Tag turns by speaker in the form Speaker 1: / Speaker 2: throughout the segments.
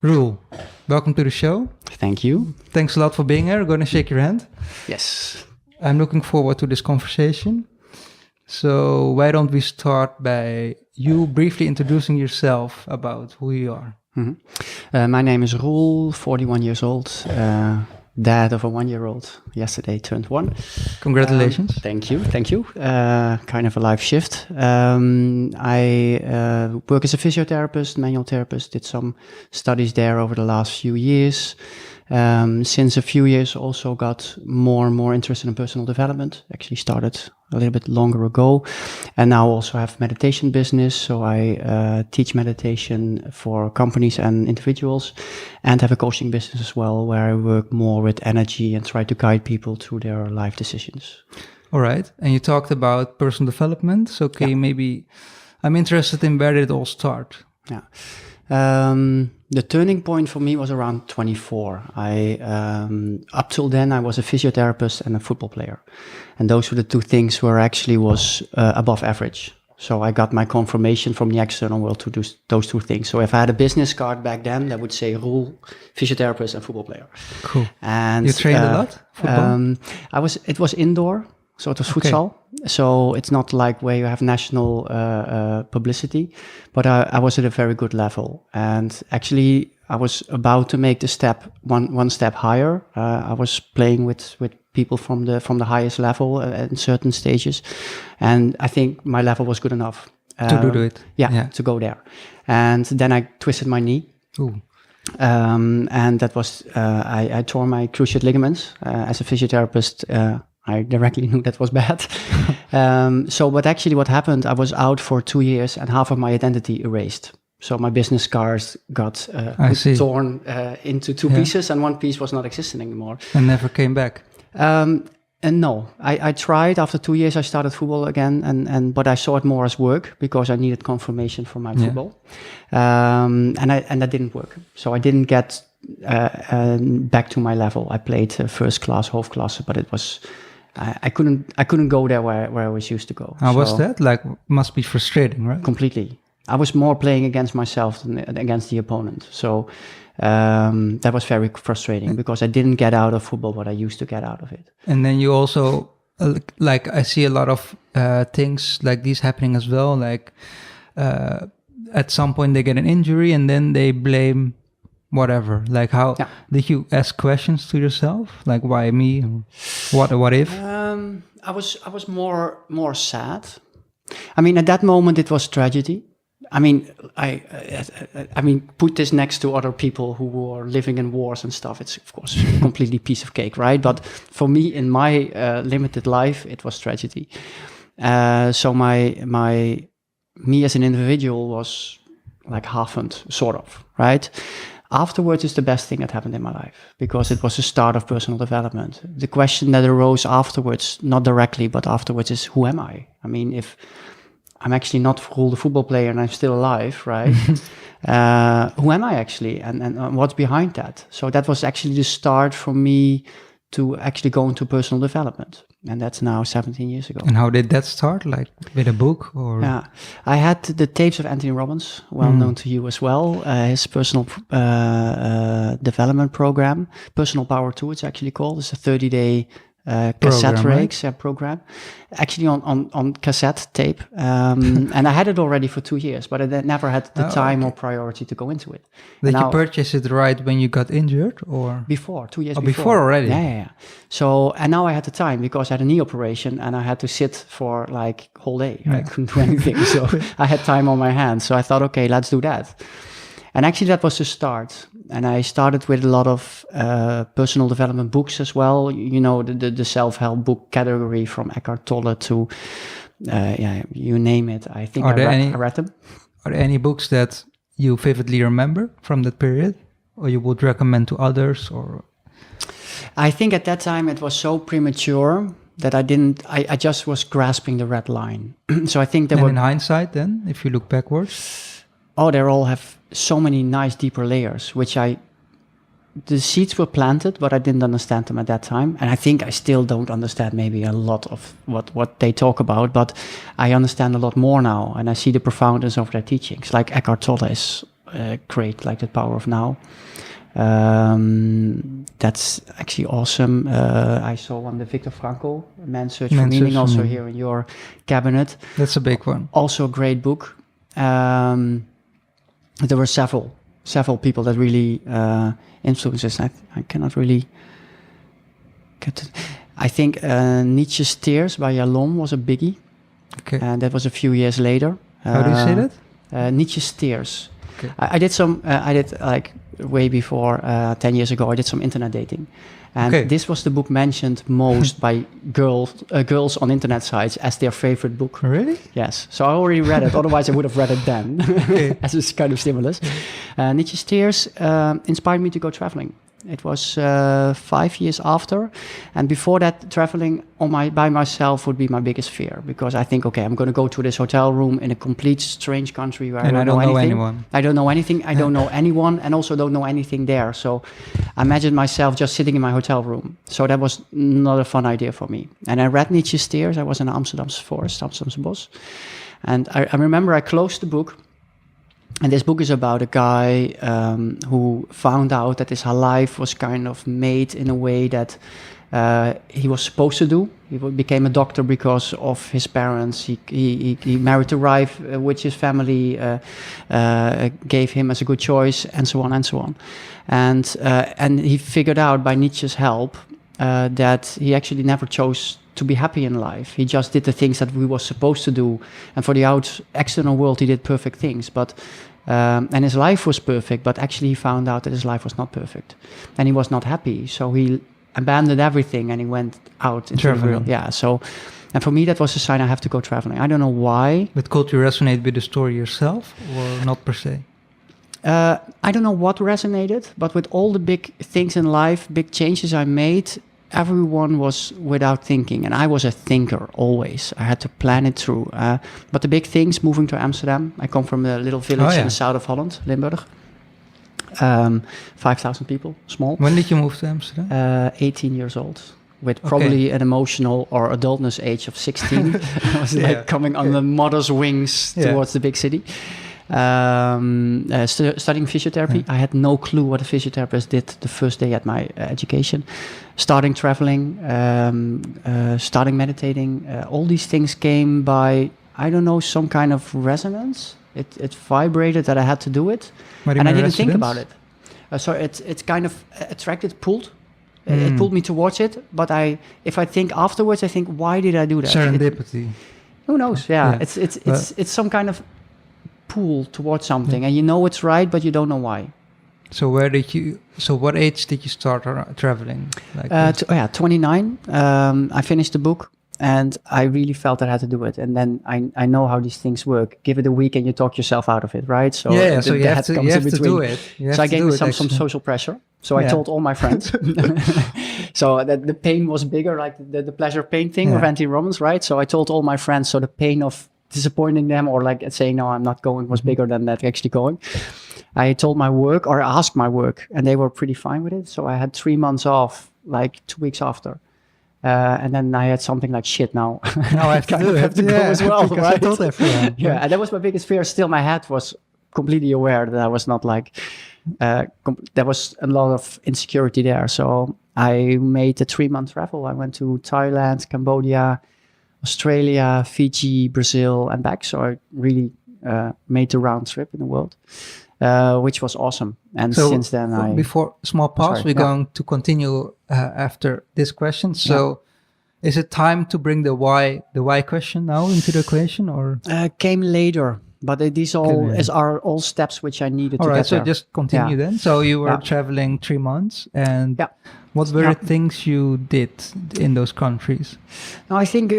Speaker 1: Roel, welcome to the show.
Speaker 2: Thank you.
Speaker 1: Thanks a lot for being here. I'm going to shake your hand.
Speaker 2: Yes.
Speaker 1: I'm looking forward to this conversation. So why don't we start by you briefly introducing yourself about who you are?
Speaker 2: My name is Roel, 41 years old, dad of a 1-year-old. Yesterday turned 1.
Speaker 1: Congratulations.
Speaker 2: Thank you. Kind of a life shift. I work as a physiotherapist, manual therapist, did some studies there over the last few years. Since a few years also got more and more interested in personal development. Actually started a little bit longer ago, and now also have meditation business. So I teach meditation for companies and individuals, and have a coaching business as well, where I work more with energy and try to guide people through their life decisions.
Speaker 1: All right. And you talked about personal development. So maybe I'm interested in where did it all start?
Speaker 2: Yeah. The turning point for me was around 24. Up till then, I was a physiotherapist and a football player. And those were the two things where I actually was above average. So I got my confirmation from the external world to do those two things. So if I had a business card back then, that would say Roel, physiotherapist and football player.
Speaker 1: Cool.
Speaker 2: And
Speaker 1: you trained a lot? Football?
Speaker 2: It was indoor. So it was futsal. So it's not like where you have national publicity, but I was at a very good level. And actually, I was about to make the step one step higher. I was playing with people from the highest level in certain stages, and I think my level was good enough
Speaker 1: to do it.
Speaker 2: Yeah, to go there. And then I twisted my knee.
Speaker 1: Ooh.
Speaker 2: And that was I tore my cruciate ligaments. As a physiotherapist, I directly knew that was bad. But actually what happened, I was out for 2 years and half of my identity erased. So my business cards got torn into two pieces, and one piece was not existing anymore.
Speaker 1: And never came back?
Speaker 2: And no, I tried. After 2 years, I started football again, but I saw it more as work because I needed confirmation for my football. And that didn't work. So I didn't get back to my level. I played first class, hoofdklasse, but it was... I couldn't go there where I was used to go.
Speaker 1: How was that? Like, must be frustrating, right?
Speaker 2: Completely. I was more playing against myself than against the opponent. So that was very frustrating because I didn't get out of football what I used to get out of it.
Speaker 1: And then you also, I see a lot of things like these happening as well. Like at some point they get an injury and then they blame whatever. Like how did you ask questions to yourself? Like, why me? What if?
Speaker 2: I was more sad. I mean, at that moment it was tragedy. I mean, put this next to other people who were living in wars and stuff. It's of course completely piece of cake, right? But for me, in my limited life, it was tragedy. So me as an individual was like half-end, sort of, right? Afterwards is the best thing that happened in my life because it was the start of personal development. The question that arose afterwards, not directly, but afterwards is, who am I? I mean, if I'm actually not Roel the football player and I'm still alive, right? Who am I actually? And what's behind that? So that was actually the start for me to actually go into personal development. And that's now 17 years ago.
Speaker 1: And how did that start? Like with a book or?
Speaker 2: Yeah, I had the tapes of Anthony Robbins, well known to you as well. His personal development program, Personal Power 2, it's actually called. It's a 30-day cassette program, actually on cassette tape. And I had it already for 2 years, but I never had the time or priority to go into it.
Speaker 1: Did you purchase it right when you got injured or?
Speaker 2: Before, 2 years
Speaker 1: before. Before already?
Speaker 2: Yeah. So, and now I had the time because I had a knee operation and I had to sit for like whole day. I couldn't do anything. So I had time on my hands. So I thought, okay, let's do that. And actually that was the start. And I started with a lot of personal development books as well. You know, the self-help book category from Eckhart Tolle to, you name it. I think I read them.
Speaker 1: Are there any books that you vividly remember from that period? Or you would recommend to others? Or
Speaker 2: I think at that time it was so premature that I just was grasping the red line. So I think
Speaker 1: in hindsight then, if you look backwards?
Speaker 2: They all have so many nice deeper layers, the seeds were planted, but I didn't understand them at that time. And I think I still don't understand maybe a lot of what they talk about, but I understand a lot more now. And I see the profoundness of their teachings. Like Eckhart Tolle is create like the power of now. That's actually awesome. I saw one, the Viktor Frankl, Man's Search for Meaning, also here in your cabinet.
Speaker 1: That's a big one.
Speaker 2: Also a great book. There were several people that really influenced us. I cannot really get it. I think Nietzsche's Tears by Yalom was a biggie.
Speaker 1: Okay.
Speaker 2: And that was a few years later.
Speaker 1: How do you say that?
Speaker 2: Nietzsche's Tears.
Speaker 1: Okay.
Speaker 2: I did like way before 10 years ago. I did some internet dating, and this was the book mentioned most by girls on internet sites as their favorite book.
Speaker 1: Really?
Speaker 2: Yes. So I already read it. Otherwise, I would have read it then as a kind of stimulus. Nietzsche's Tears inspired me to go traveling. It was 5 years after, and before that, traveling by myself would be my biggest fear, because I think, okay, I'm going to go to this hotel room in a complete strange country where I don't know anything. I don't know anything. I don't know anyone, and also don't know anything there. So I imagined myself just sitting in my hotel room. So that was not a fun idea for me. And I read Nietzsche's Tears. I was in Amsterdam's forest, Amsterdam's bos, and I remember I closed the book. And this book is about a guy who found out that his life was kind of made in a way that he was supposed to do. He became a doctor because of his parents. He married a wife which his family gave him as a good choice, and so on and so on. And he figured out by Nietzsche's help that he actually never chose to be happy in life. He just did the things that we were supposed to do, and for the external world he did perfect things, but and his life was perfect, but actually he found out that his life was not perfect, and he was not happy, so he abandoned everything and he went out into the world. And for me that was a sign I have to go traveling. I don't know why.
Speaker 1: But could you resonate with the story yourself, or not per se?
Speaker 2: I don't know what resonated, but with all the big things in life, big changes I made, everyone was without thinking, and I was a thinker always. I had to plan it through. But the big things, moving to Amsterdam, I come from a little village in the south of Holland, Limburg. 5,000 people, small.
Speaker 1: When did you move to Amsterdam?
Speaker 2: 18 years old, with probably an emotional or adultness age of 16. I was like coming on the mother's wings towards the big city. Studying physiotherapy. I had no clue what a physiotherapist did the first day at my education. Starting traveling, starting meditating. All these things came by, I don't know, some kind of resonance. It vibrated that I had to do it, and I didn't think about it. So it kind of pulled. It pulled me towards it. But if I think afterwards, I think, why did I do that?
Speaker 1: Serendipity.
Speaker 2: Who knows? Yeah. It's some kind of pull towards something, and you know it's right, but you don't know why.
Speaker 1: So what age did you start traveling?
Speaker 2: 29. I finished the book, and I really felt that I had to do it. And then I know how these things work. Give it a week and you talk yourself out of it, right? So
Speaker 1: so you have to do it.
Speaker 2: So I gave me some social pressure. So I told all my friends. So that the pain was bigger, like the pleasure pain thing of Anthony Robbins, right? So I told all my friends, so the pain of disappointing them or like saying, no, I'm not going, was bigger than that actually going. I told my work, or asked my work, and they were pretty fine with it. So I had 3 months off, like 2 weeks after. And then I had something like, shit, now
Speaker 1: I have to
Speaker 2: go as well, right?
Speaker 1: I told everyone.
Speaker 2: And that was my biggest fear. Still, my head was completely aware that I was not like, there was a lot of insecurity there. So I made a 3-month travel. I went to Thailand, Cambodia, Australia, Fiji, Brazil, and back. So I really made the round trip in the world, which was awesome. And so since then,
Speaker 1: before small pause, we're going to continue after this question. So, is it time to bring the why question now into the equation, or
Speaker 2: came later? But these are all steps which I needed to get there.
Speaker 1: So just continue then. So you were traveling 3 months, and what were the things you did in those countries?
Speaker 2: Now, I think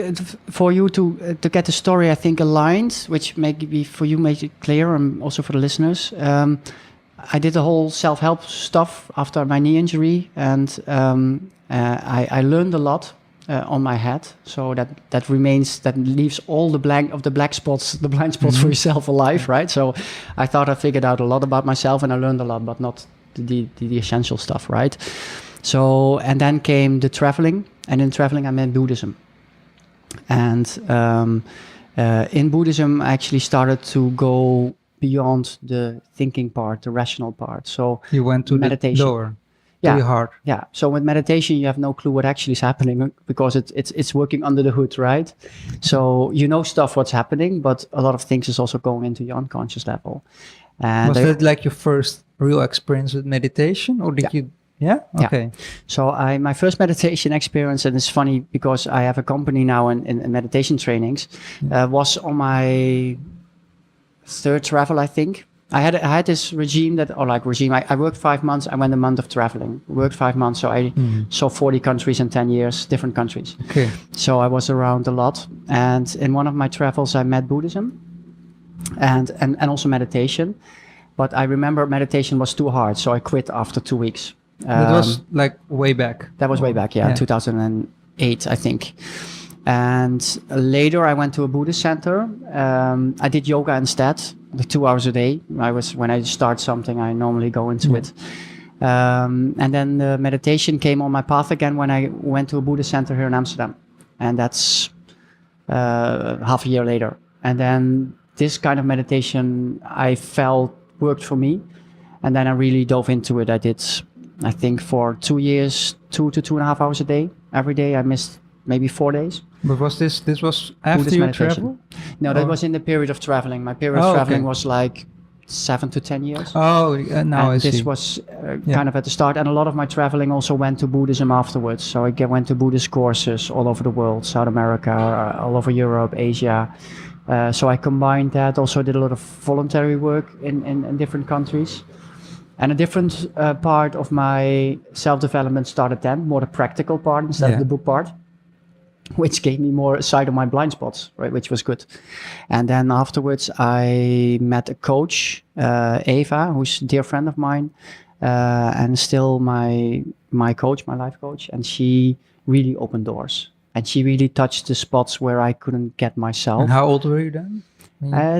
Speaker 2: for you to get the story, I think aligned, which maybe for you made it clear, and also for the listeners. I did the whole self-help stuff after my knee injury, and I learned a lot. On my head, so that leaves all the blind spots for yourself alive, right? So I thought I figured out a lot about myself, and I learned a lot, but not the essential stuff, right? So, and then came the traveling, and in traveling I met Buddhism, and in Buddhism I actually started to go beyond the thinking part, the rational part. So
Speaker 1: You went to
Speaker 2: meditation.
Speaker 1: the lower,
Speaker 2: Yeah.
Speaker 1: to your heart.
Speaker 2: Yeah. So with meditation, you have no clue what actually is happening because it's working under the hood, right? So you know stuff what's happening, but a lot of things is also going into your unconscious level. And
Speaker 1: Was that like your first real experience with meditation, or did you? Yeah.
Speaker 2: Yeah.
Speaker 1: Okay.
Speaker 2: So my first meditation experience, and it's funny because I have a company now in meditation trainings, was on my third travel, I think. I had this regime I worked 5 months. I went a month of traveling. Worked 5 months, so I saw 40 countries in 10 years, different countries.
Speaker 1: Okay.
Speaker 2: So I was around a lot. And in one of my travels, I met Buddhism and also meditation. But I remember meditation was too hard, so I quit after 2 weeks.
Speaker 1: That was like way back.
Speaker 2: That was way back, 2008, I think. And later I went to a Buddhist center. I did yoga instead, like 2 hours a day. When I start something, I normally go into it. And then the meditation came on my path again when I went to a Buddhist center here in Amsterdam. And that's half a year later. And then this kind of meditation I felt worked for me. And then I really dove into it. I did, I think for 2 years, 2 to 2.5 hours a day. Every day I missed maybe 4 days.
Speaker 1: But was this was after
Speaker 2: Buddhist
Speaker 1: you
Speaker 2: meditation.
Speaker 1: travel?
Speaker 2: No, that was in the period of traveling. My period of traveling was like 7 to 10 years.
Speaker 1: Oh, now I see.
Speaker 2: This was kind of at the start. And a lot of my traveling also went to Buddhism afterwards. So I went to Buddhist courses all over the world, South America, all over Europe, Asia. So I combined that. Also did a lot of voluntary work in different countries. And a different part of my self-development started then, more the practical part instead of the book part, which gave me more sight of my blind spots, right, which was good. And then afterwards, I met a coach, Eva, who's a dear friend of mine, and still my coach, my life coach. And she really opened doors. And she really touched the spots where I couldn't get myself.
Speaker 1: And how old were you then?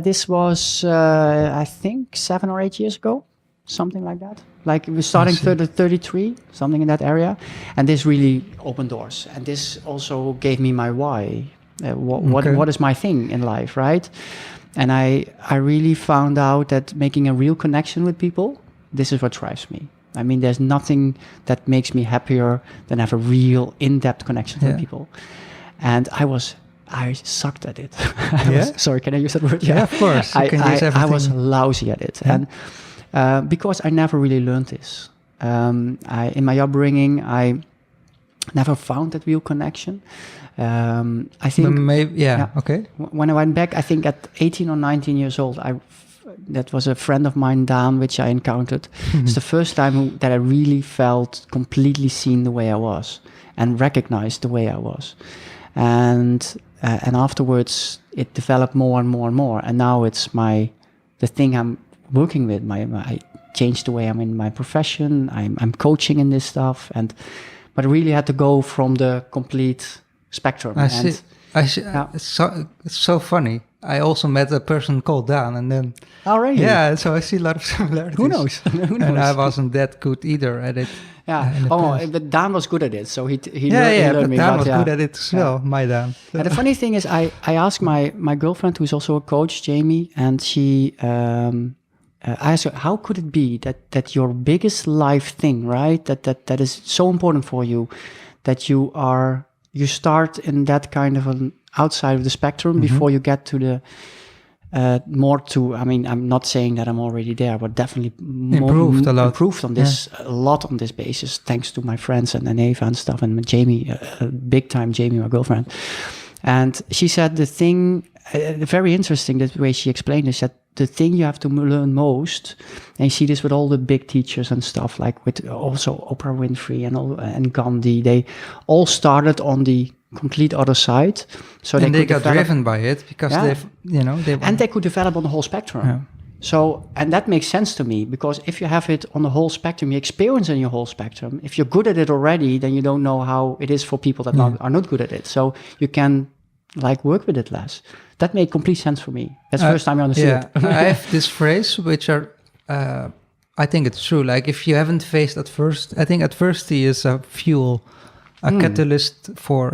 Speaker 2: This was, I think, 7 or 8 years ago. Something like that. Like we're starting 33, something in that area. And this really opened doors. And this also gave me my why. What is my thing in life, right? And I really found out that making a real connection with people, this is what drives me. I mean, there's nothing that makes me happier than have a real in-depth connection with people. And I sucked at it. Sorry, can I use that word?
Speaker 1: Yeah, of course.
Speaker 2: I was lousy at it. Yeah. And because I never really learned this. In my upbringing, I never found that real connection. I think...
Speaker 1: okay.
Speaker 2: When I went back, I think at 18 or 19 years old, that was a friend of mine, Dan, which I encountered. It's the first time that I really felt completely seen the way I was and recognized the way I was. And afterwards, it developed more and more and more. And now it's the thing I'm working with. I changed the way I'm in my profession. I'm coaching in this stuff. But I really had to go from the complete spectrum.
Speaker 1: I see. Yeah. It's so funny. I also met a person called Dan, and then...
Speaker 2: Oh, really?
Speaker 1: Yeah, so I see a lot of similarities.
Speaker 2: Who knows?
Speaker 1: And I wasn't that good either at it.
Speaker 2: Yeah. But Dan was good at it, so he
Speaker 1: but
Speaker 2: learned me.
Speaker 1: Dan was good at it as well, my Dan.
Speaker 2: And the funny thing is, I asked my girlfriend, who's also a coach, Jamie, and she... I asked her, how could it be that your biggest life thing, right, that is so important for you, that you start in that kind of an outside of the spectrum before you get to the I'm not saying that I'm already there, but definitely
Speaker 1: improved
Speaker 2: on this, a lot on this basis, thanks to my friends and Eva and stuff, and Jamie, big time Jamie, my girlfriend. And she said the thing, very interesting, the way she explained this, that the thing you have to learn most, and you see this with all the big teachers and stuff, like with also Oprah Winfrey and Gandhi, they all started on the complete other side. So
Speaker 1: they got driven by it because
Speaker 2: they could develop on the whole spectrum. Yeah. So, and that makes sense to me, because if you have it on the whole spectrum, you experience in your whole spectrum. If you're good at it already, then you don't know how it is for people that are not good at it. So you can work with it less. That made complete sense for me. That's the first time I understood it.
Speaker 1: I have this phrase, which I think it's true. Like if you haven't faced I think adversity is a fuel, a catalyst for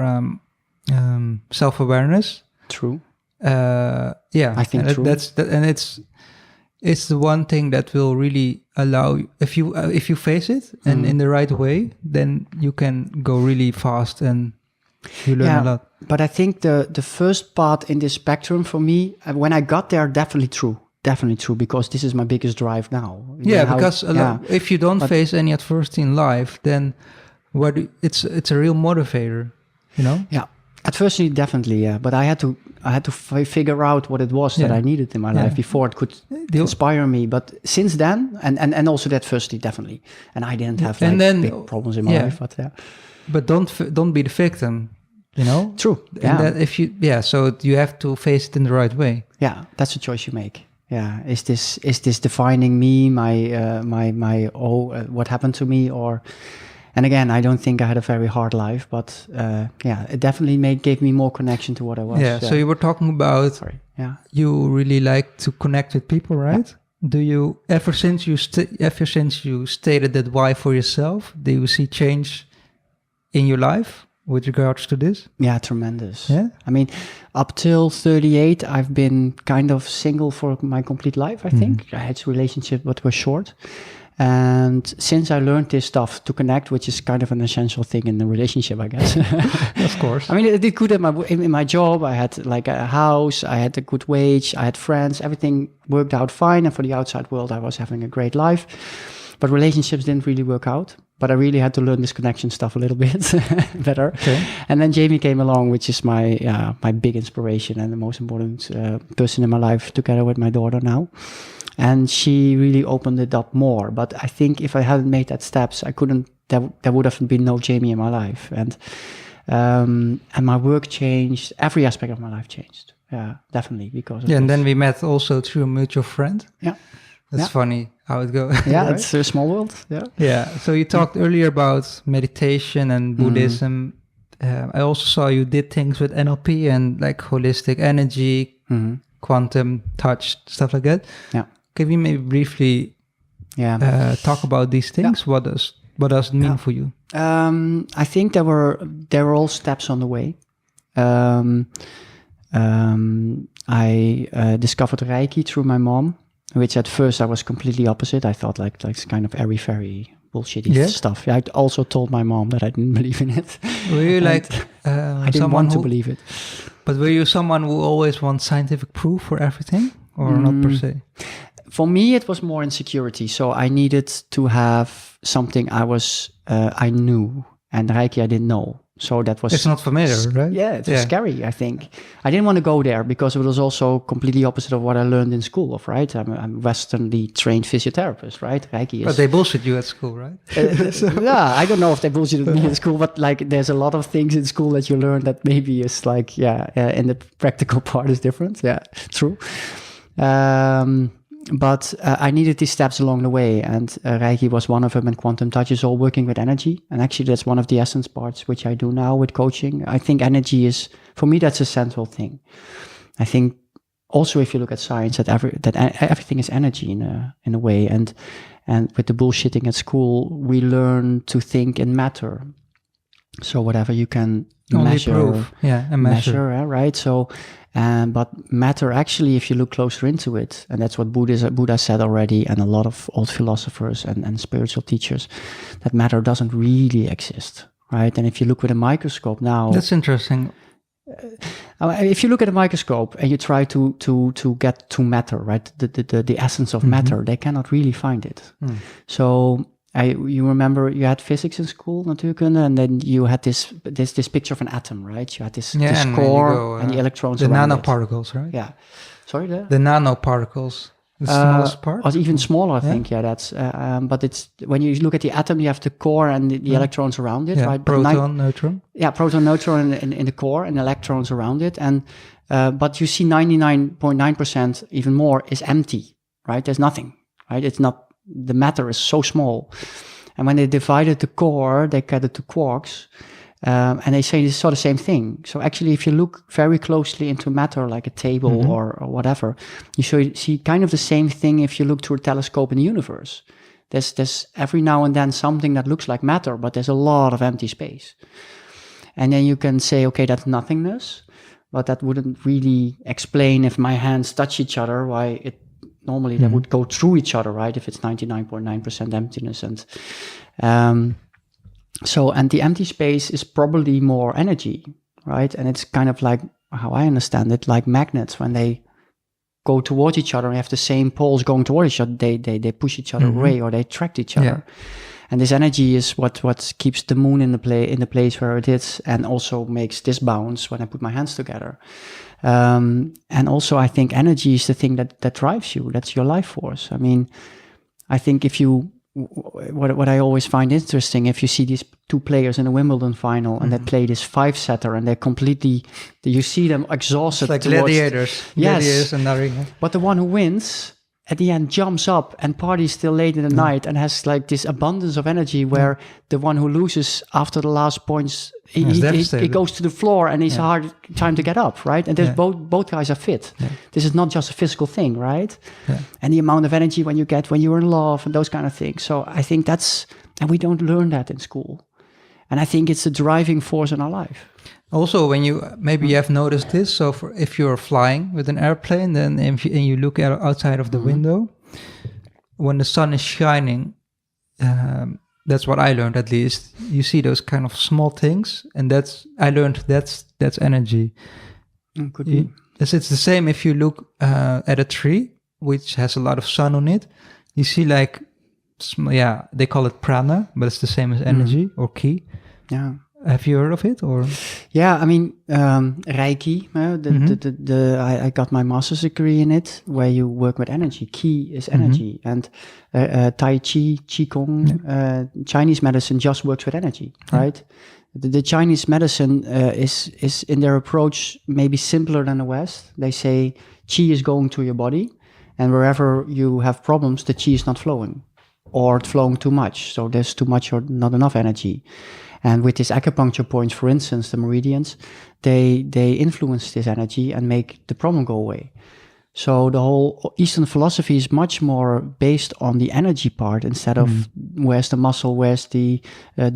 Speaker 1: self-awareness.
Speaker 2: True.
Speaker 1: I
Speaker 2: think true.
Speaker 1: And it's the one thing that will really allow you, if you face it and in the right way, then you can go really fast and you learn a lot.
Speaker 2: But I think the first part in this spectrum for me, when I got there, definitely true, because this is my biggest drive now.
Speaker 1: Because if you don't face any adversity in life, then it's a real motivator, you know?
Speaker 2: Yeah. Adversity, definitely, yeah. But I had to figure out what it was that I needed in my life before it could inspire me. But since then, and also that adversity, definitely. And I didn't have big problems in my life, but
Speaker 1: But don't be the victim, you know?
Speaker 2: True.
Speaker 1: And that so you have to face it in the right way.
Speaker 2: Yeah, that's a choice you make. Yeah, is this defining me, my what happened to me, or? And again, I don't think I had a very hard life, but it definitely gave me more connection to what I was.
Speaker 1: Yeah. So you were talking about you really like to connect with people, right? Yeah. Do you ever since you stated that why for yourself, do you see change in your life with regards to this?
Speaker 2: Yeah, tremendous.
Speaker 1: Yeah.
Speaker 2: I mean, up till 38, I've been kind of single for my complete life, I think. I had relationships, but were short. And since I learned this stuff to connect, which is kind of an essential thing in the relationship, I guess.
Speaker 1: Of course.
Speaker 2: I mean, it did good in my job. I had like a house, I had a good wage, I had friends, everything worked out fine. And for the outside world, I was having a great life. But relationships didn't really work out. But I really had to learn this connection stuff a little bit better.
Speaker 1: Okay.
Speaker 2: And then Jamie came along, which is my big inspiration and the most important person in my life, together with my daughter now. And she really opened it up more. But I think if I hadn't made that steps, I couldn't. There would have been no Jamie in my life, and my work changed. Every aspect of my life changed. Yeah, definitely because. Of
Speaker 1: and
Speaker 2: this.
Speaker 1: then we met also through a mutual friend.
Speaker 2: Yeah,
Speaker 1: that's funny how it goes.
Speaker 2: Yeah,
Speaker 1: right?
Speaker 2: It's a small world. Yeah.
Speaker 1: Yeah. So you talked earlier about meditation and Buddhism. I also saw you did things with NLP and like holistic energy, quantum touch, stuff like that.
Speaker 2: Yeah.
Speaker 1: Can we maybe briefly talk about these things? Yeah. What does it mean for you?
Speaker 2: I think there were all steps on the way. I discovered Reiki through my mom, which at first I was completely opposite. I thought like kind of airy-fairy bullshitty stuff. I also told my mom that I didn't believe in it.
Speaker 1: Were you like
Speaker 2: I didn't want to believe it.
Speaker 1: But were you someone who always wants scientific proof for everything, or not per se?
Speaker 2: For me, it was more insecurity. So I needed to have something I knew, and Reiki I didn't know. So that was...
Speaker 1: It's not familiar, right?
Speaker 2: Yeah, it was scary, I think. I didn't want to go there because it was also completely opposite of what I learned in school, right? I'm a Westernly trained physiotherapist, right? Reiki is...
Speaker 1: But they bullshit you at school, right?
Speaker 2: Yeah, I don't know if they bullshitted me in school, but like there's a lot of things in school that you learn that maybe is like, and the practical part is different. Yeah, true. But I needed these steps along the way, and Reiki was one of them, and quantum touch is all working with energy. And actually, that's one of the essence parts which I do now with coaching. I think energy is, for me, that's a central thing. I think also if you look at science, that everything is energy in a way. And with the bullshitting at school, we learn to think in matter. So whatever you can measure, measure, right? So. But matter, actually, if you look closer into it, and that's what Buddha said already, and a lot of old philosophers and spiritual teachers, that matter doesn't really exist, right? And if you look with a microscope now...
Speaker 1: That's interesting.
Speaker 2: If you look at a microscope and you try to get to matter, right, the essence of matter, they cannot really find it. So... you remember you had physics in school, natuurkunde, and then you had this picture of an atom, right? You had this core and the electrons.
Speaker 1: The nanoparticles, right?
Speaker 2: Yeah. Sorry,
Speaker 1: the nanoparticles. The smallest part?
Speaker 2: Or even smaller, I think. Yeah, that's. But it's when you look at the atom, you have the core and the electrons around it, right?
Speaker 1: Proton, neutron.
Speaker 2: Yeah, proton, neutron in the core and electrons around it, and but you see 99.9%, even more, is empty, right? There's nothing, right? It's not. The matter is so small, and when they divided the core, they cut it to quarks, and they say it's sort of the same thing. So actually, if you look very closely into matter, like a table or whatever, you see kind of the same thing if you look through a telescope in the universe. There's every now and then something that looks like matter, but there's a lot of empty space. And then you can say, okay, that's nothingness, but that wouldn't really explain if my hands touch each other, why it Normally they would go through each other, right? If it's 99.9% emptiness. And and the empty space is probably more energy, right? And it's kind of like, how I understand it, like magnets. When they go towards each other and have the same poles going towards each other, they push each other away, or they attract each other. And this energy is what keeps the moon in the place where it is, and also makes this bounce when I put my hands together. And also I think energy is the thing that drives you. That's your life force. I mean, I think what I always find interesting, if you see these two players in a Wimbledon final and they play this 5-setter and you see them exhausted.
Speaker 1: It's like gladiators.
Speaker 2: Yes.
Speaker 1: And
Speaker 2: but the one who wins at the end jumps up and parties till late in the night and has like this abundance of energy, where the one who loses after the last points, he goes to the floor and it's a hard time to get up, right? And there's both guys are fit. This is not just a physical thing, right? And the amount of energy when you're in love and those kind of things. So I think and we don't learn that in school. And I think it's a driving force in our life.
Speaker 1: Also, when you have noticed this, so if you're flying with an airplane, then and you look outside of the window, when the sun is shining, that's what I learned at least. You see those kind of small things, and that's energy.
Speaker 2: Could be.
Speaker 1: It's the same if you look at a tree which has a lot of sun on it. You see like, they call it prana, but it's the same as energy or ki.
Speaker 2: Yeah.
Speaker 1: Have you heard of it? Or
Speaker 2: I mean, Reiki. I got my master's degree in it, where you work with energy. Ki is energy, and Tai Chi, Qigong, Chinese medicine just works with energy, right? The Chinese medicine is in their approach maybe simpler than the West. They say Qi is going to your body, and wherever you have problems, the Qi is not flowing, or it's flowing too much. So there's too much or not enough energy. And with these acupuncture points, for instance, the meridians, they influence this energy and make the problem go away. So the whole Eastern philosophy is much more based on the energy part, instead of where's the muscle, where's the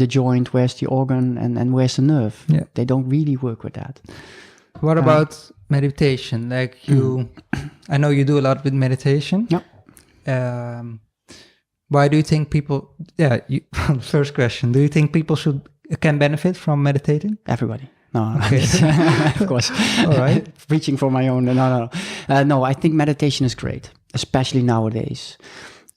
Speaker 2: joint, where's the organ, and where's the nerve. Yeah. They don't really work with that.
Speaker 1: What about meditation? Like I know you do a lot with meditation.
Speaker 2: Yeah.
Speaker 1: Why do you think people? First question: do you think people can benefit from meditating?
Speaker 2: Everybody. No,
Speaker 1: okay.
Speaker 2: Of course.
Speaker 1: All right.
Speaker 2: Reaching for my own. No, I think meditation is great, especially nowadays.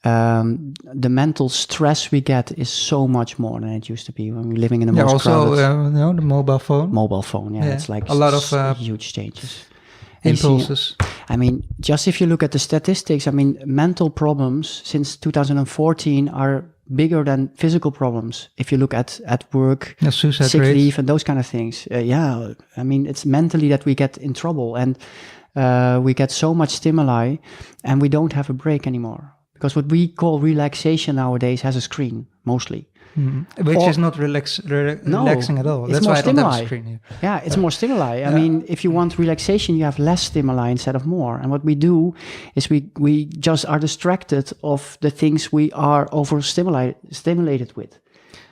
Speaker 2: The mental stress we get is so much more than it used to be when we're living in the most crowded.
Speaker 1: The mobile phone.
Speaker 2: Mobile phone, it's like
Speaker 1: a lot of
Speaker 2: huge changes.
Speaker 1: Impulses.
Speaker 2: I mean, just if you look at the statistics, I mean, mental problems since 2014 are bigger than physical problems. If you look at work,
Speaker 1: suicide
Speaker 2: sick
Speaker 1: rates,
Speaker 2: leave, and those kind of things. I mean, it's mentally that we get in trouble, and we get so much stimuli, and we don't have a break anymore. Because what we call relaxation nowadays has a screen, mostly.
Speaker 1: Which is not relaxing at all. That's why I don't have a screen here.
Speaker 2: Yeah, it's more stimuli. I mean, if you want relaxation, you have less stimuli instead of more. And what we do is we just are distracted of the things we are stimulated with,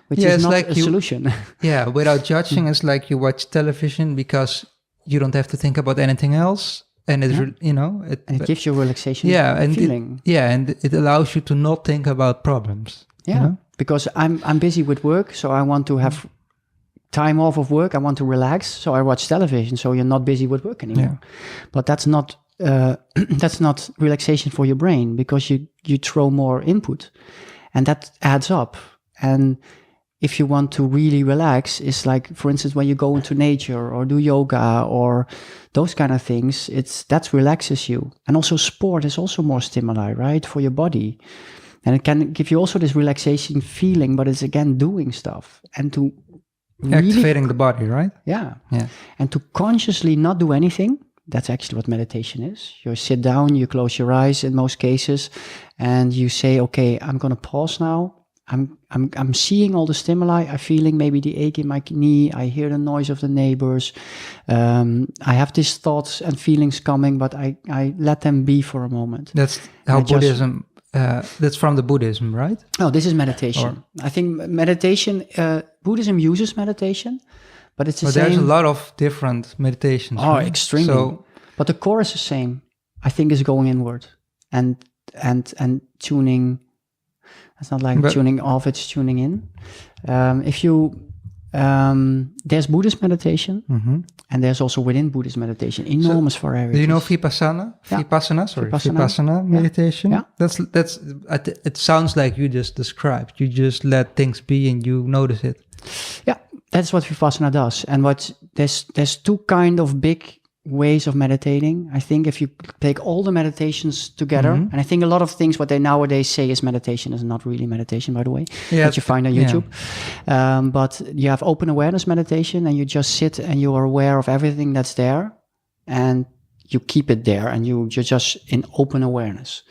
Speaker 2: which is not like a solution.
Speaker 1: Yeah, without judging, it's like you watch television because you don't have to think about anything else. And it
Speaker 2: gives you a relaxation feeling.
Speaker 1: And it allows you to not think about problems.
Speaker 2: Yeah. You know? Because I'm busy with work, so I want to have time off of work. I want to relax, so I watch television. So you're not busy with work anymore. Yeah. But that's not relaxation for your brain, because you throw more input, and that adds up. And if you want to really relax, it's like, for instance, when you go into nature or do yoga or those kind of things, that relaxes you. And also sport is also more stimuli, right, for your body. And it can give you also this relaxation feeling, but it's again doing stuff and to
Speaker 1: activating the body, right?
Speaker 2: Yeah. And to consciously not do anything. That's actually what meditation is. You sit down, you close your eyes in most cases, and you say, okay, I'm going to pause now. I'm seeing all the stimuli. I'm feeling maybe the ache in my knee. I hear the noise of the neighbors. I have these thoughts and feelings coming, but I let them be for a moment.
Speaker 1: That's how Buddhism. That's from the Buddhism, right?
Speaker 2: Oh, this is meditation. I think meditation. Buddhism uses meditation, but it's the same.
Speaker 1: There's a lot of different meditations.
Speaker 2: Oh, right? Extremely. But the core is the same. I think is going inward, and and tuning. It's not like tuning off; it's tuning in. There's Buddhist meditation, and there's also within Buddhist meditation enormous varieties.
Speaker 1: Do you know Vipassana?
Speaker 2: Yeah.
Speaker 1: Vipassana meditation.
Speaker 2: Yeah.
Speaker 1: That's. It sounds like you just described. You just let things be and you notice it.
Speaker 2: Yeah, that's what Vipassana does. And there's two kind of big ways of meditating. I think if you take all the meditations together, and I think a lot of things what they nowadays say is meditation is not really meditation, by the way, that you find on YouTube. But you have open awareness meditation, and you just sit and you are aware of everything that's there, and you keep it there, and you're just in open awareness.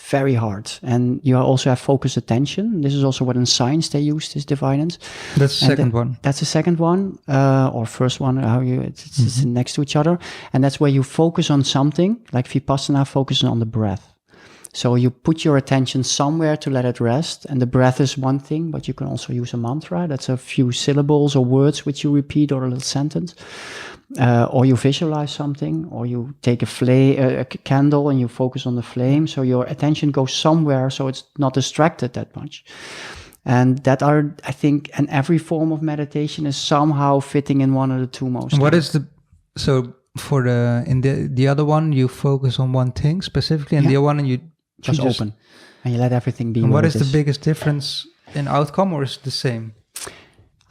Speaker 2: Very hard. And you also have focused attention. This is also what in science they use, this dividends.
Speaker 1: That's the second one.
Speaker 2: That's the second one, or first one, it's next to each other. And that's where you focus on something, like Vipassana focuses on the breath. So you put your attention somewhere to let it rest. And the breath is one thing, but you can also use a mantra. That's a few syllables or words which you repeat, or a little sentence. Or you visualize something, or you take a candle and you focus on the flame. So your attention goes somewhere, so it's not distracted that much. And that are, I think, and every form of meditation is somehow fitting in one of the two most.
Speaker 1: And what is for the other one, you focus on one thing specifically, and the other one, and you
Speaker 2: just open, and you let everything be.
Speaker 1: And what is the biggest difference in outcome, or is it the same?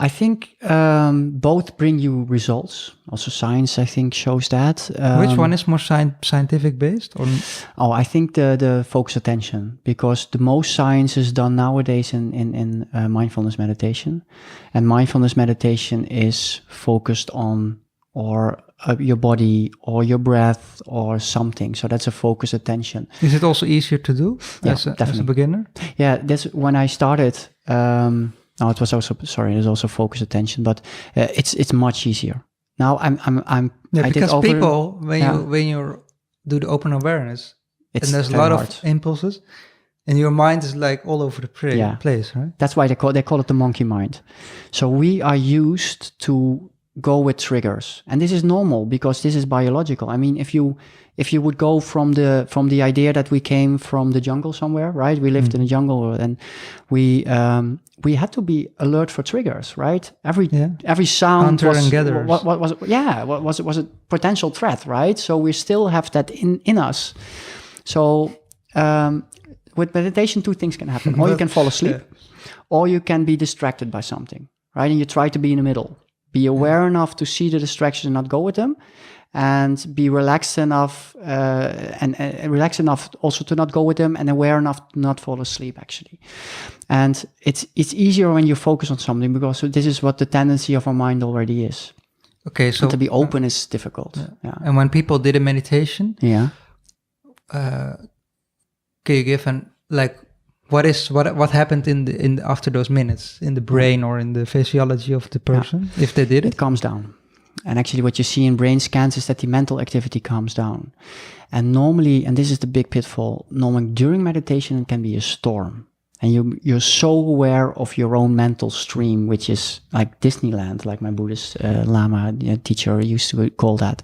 Speaker 2: I think both bring you results. Also, science, I think, shows that.
Speaker 1: Which one is more scientific based? Or?
Speaker 2: I think the focus attention, because the most science is done nowadays in mindfulness meditation, and mindfulness meditation is focused on your body or your breath or something. So that's a focus attention.
Speaker 1: Is it also easier to do as a beginner?
Speaker 2: Yeah, that's when I started. No, it was also there's also focus attention, but it's much easier. Now
Speaker 1: because people when you do the open awareness, and there's a lot of impulses, and your mind is like all over the place, right?
Speaker 2: That's why they call it the monkey mind. So we are used to go with triggers, and this is normal because this is biological. I mean, if you would go from the idea that we came from the jungle somewhere, right? We lived in the jungle, and we had to be alert for triggers, right? Every sound
Speaker 1: hunter and gatherers.
Speaker 2: Was a potential threat, right? So we still have that in us. So with meditation, two things can happen: or you can fall asleep, or you can be distracted by something, right? And you try to be in the middle. Be aware enough to see the distractions and not go with them, and be relaxed enough and relaxed enough also to not go with them, and aware enough to not fall asleep, actually. And it's easier when you focus on something, because this is what the tendency of our mind already is.
Speaker 1: Okay, so
Speaker 2: and to be open is difficult. Yeah.
Speaker 1: And when people did a meditation, can you give what happened in after those minutes in the brain or in the physiology of the person if they did it?
Speaker 2: It calms down. And actually what you see in brain scans is that the mental activity calms down. And normally, and this is the big pitfall, normally during meditation it can be a storm. And you're so aware of your own mental stream, which is like Disneyland, like my Buddhist Lama teacher used to call that.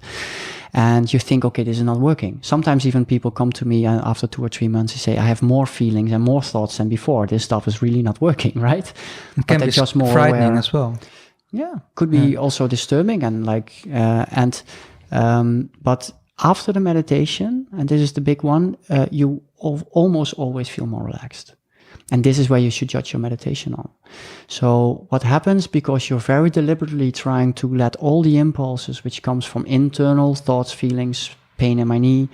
Speaker 2: And you think, okay, this is not working. Sometimes even people come to me after 2 or 3 months and say, I have more feelings and more thoughts than before. This stuff is really not working, right?
Speaker 1: It can be just more frightening aware. As well.
Speaker 2: Yeah, could be also disturbing and but after the meditation, and this is the big one, you almost always feel more relaxed. And this is where you should judge your meditation on. So what happens, because you're very deliberately trying to let all the impulses which comes from internal thoughts, feelings, pain in my knee,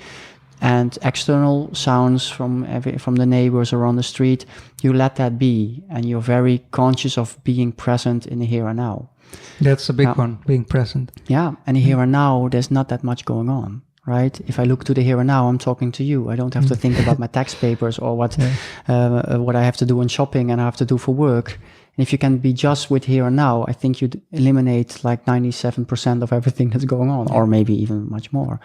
Speaker 2: and external sounds from the neighbors or on the street, you let that be, and you're very conscious of being present in the here and now.
Speaker 1: That's a big one, being present.
Speaker 2: Yeah, and here and now, there's not that much going on. Right? If I look to the here and now, I'm talking to you. I don't have to think about my tax papers or what I have to do in shopping and I have to do for work. And if you can be just with here and now, I think you'd eliminate like 97% of everything that's going on, or maybe even much more.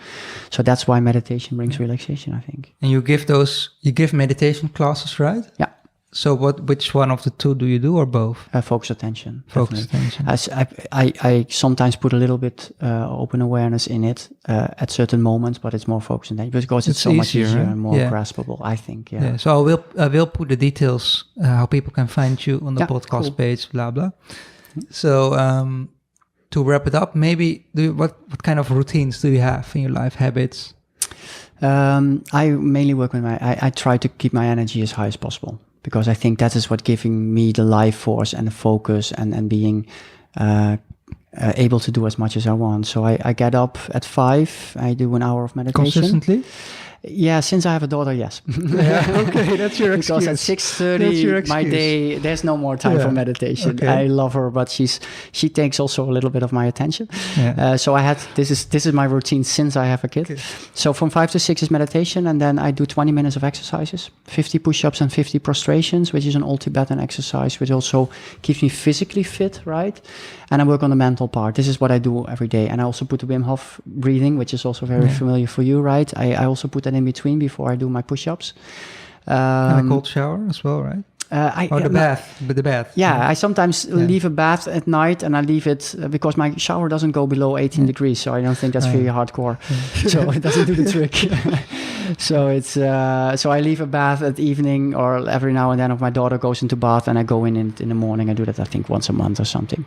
Speaker 2: So that's why meditation brings relaxation, I think.
Speaker 1: And you give meditation classes, right?
Speaker 2: Yeah.
Speaker 1: So which one of the two do you do, or both?
Speaker 2: Focus attention.
Speaker 1: Focus
Speaker 2: definitely.
Speaker 1: attention.
Speaker 2: As I sometimes put a little bit open awareness in it at certain moments, but it's more focus attention because it's so much easier and more graspable, I think. Yeah.
Speaker 1: So I will put the details how people can find you on the podcast page, blah blah. So to wrap it up, maybe what kind of routines do you have in your life, habits?
Speaker 2: I mainly work with I try to keep my energy as high as possible, because I think that is what giving me the life force and the focus and being able to do as much as I want. So I get up at 5. I do an hour of meditation.
Speaker 1: Consistently?
Speaker 2: Yeah, since I have a daughter, yes.
Speaker 1: Okay, that's your excuse.
Speaker 2: Because at 6:30, my day, there's no more time for meditation. Okay. I love her, but she takes also a little bit of my attention. Yeah. So this is my routine since I have a kid. Okay. So from 5 to 6 is meditation, and then I do 20 minutes of exercises, 50 push-ups and 50 prostrations, which is an all Tibetan exercise, which also keeps me physically fit, right? And I work on the mental part. This is what I do every day. And I also put the Wim Hof breathing, which is also very familiar for you, right? I also put that in between before I do my push-ups.
Speaker 1: And a cold shower as well, right? The bath.
Speaker 2: Yeah, I sometimes leave a bath at night, and I leave it because my shower doesn't go below 18 degrees, so I don't think that's very hardcore. So it doesn't do the trick. So it's so I leave a bath at evening, or every now and then if my daughter goes into bath, and I go in the morning. I do that, I think, once a month or something.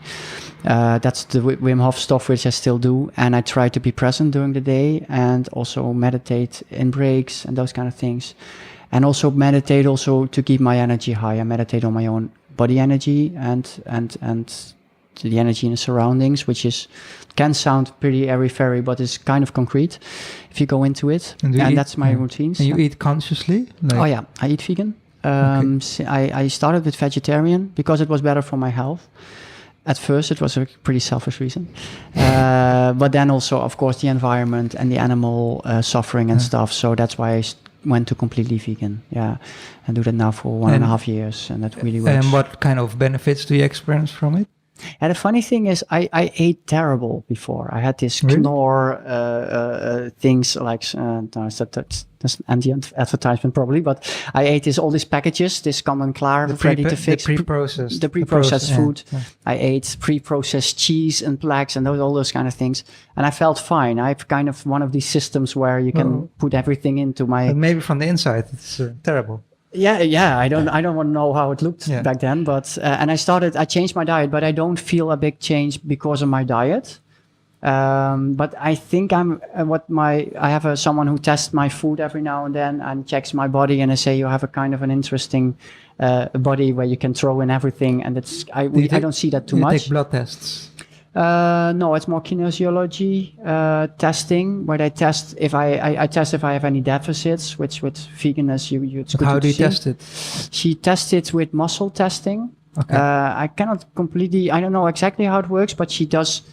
Speaker 2: That's the Wim Hof stuff, which I still do, and I try to be present during the day, and also meditate in breaks and those kind of things. And also meditate also to keep my energy high. I meditate on my own body energy and the energy in the surroundings, which can sound pretty airy-fairy, but it's kind of concrete if you go into it. And that's my routines.
Speaker 1: And you eat consciously?
Speaker 2: Oh yeah, I eat vegan. I started with vegetarian because it was better for my health. At first, it was a pretty selfish reason. But then also, of course, the environment and the animal suffering and stuff. So that's why I went to completely vegan, and do that now for 1.5 years, and that really works.
Speaker 1: And what kind of benefits do you experience from it?
Speaker 2: And the funny thing is, I ate terrible before. I had this Knorr things like that's anti-advertisement probably, but I ate all these packages, this common Klaar ready to fix, the pre-processed food. Yeah. I ate pre-processed cheese and plaques and all those kind of things, and I felt fine. I have kind of one of these systems where you can put everything into my.
Speaker 1: But maybe from the inside, it's terrible.
Speaker 2: Yeah. I don't want to know how it looked back then, but and I changed my diet, but I don't feel a big change because of my diet. But I think I have someone who tests my food every now and then and checks my body, and I say you have a kind of an interesting body where you can throw in everything, and I don't see that too much.
Speaker 1: You take blood tests?
Speaker 2: No, it's more kinesiology testing, where they test if I test if I have any deficits, which with vegan it's good.
Speaker 1: How do you test it?
Speaker 2: She tests it with muscle testing. Okay. I don't know exactly how it works, but she does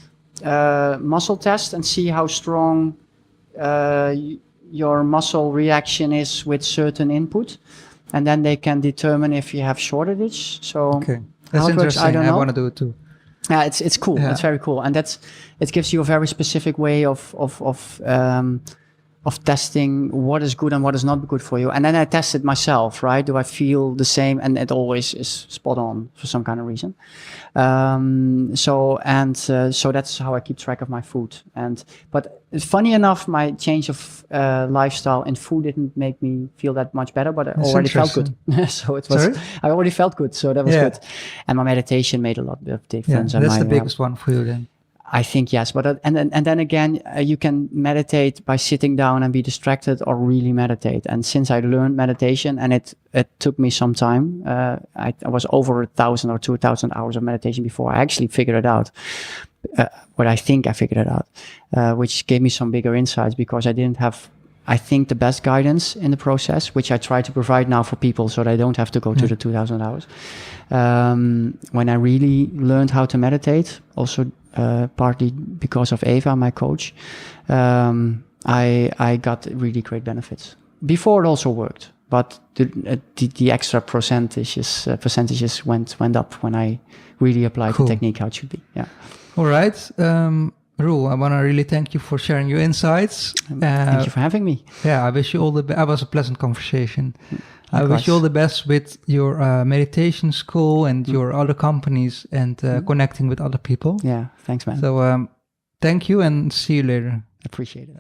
Speaker 2: muscle test and see how strong your muscle reaction is with certain input, and then they can determine if you have shortage. So
Speaker 1: that's interesting.
Speaker 2: Works, I don't know.
Speaker 1: I want to do it too.
Speaker 2: Yeah, it's cool. Yeah. It's very cool, and it gives you a very specific way of testing what is good and what is not good for you. And then I test it myself, right? Do I feel the same? And it always is spot on for some kind of reason. So that's how I keep track of my food. But funny enough, my change of lifestyle in food didn't make me feel that much better, but I already felt good. So it was. Sorry? I already felt good, so that was good. And my meditation made a lot of difference.
Speaker 1: Yeah, that's the biggest one for you then.
Speaker 2: I think yes, but and then again, you can meditate by sitting down and be distracted, or really meditate. And since I learned meditation, and it took me some time, I was over 1,000 or 2,000 hours of meditation before I actually figured it out. What I think I figured it out, which gave me some bigger insights, because I didn't have, I think, the best guidance in the process, which I try to provide now for people so they don't have to go to the 2,000 hours. When I really learned how to meditate, also partly because of Eva, my coach, I got really great benefits. Before it also worked, but the extra percentages went up when I really applied the technique how it should be. Yeah.
Speaker 1: All right. Roel, I want to really thank you for sharing your insights.
Speaker 2: Thank you for having me.
Speaker 1: Yeah, I wish you all the best. It was a pleasant conversation. I
Speaker 2: Likewise.
Speaker 1: wish you all the best with your meditation school and your other companies and connecting with other people.
Speaker 2: Yeah, thanks, man.
Speaker 1: So thank you and see you later.
Speaker 2: Appreciate it.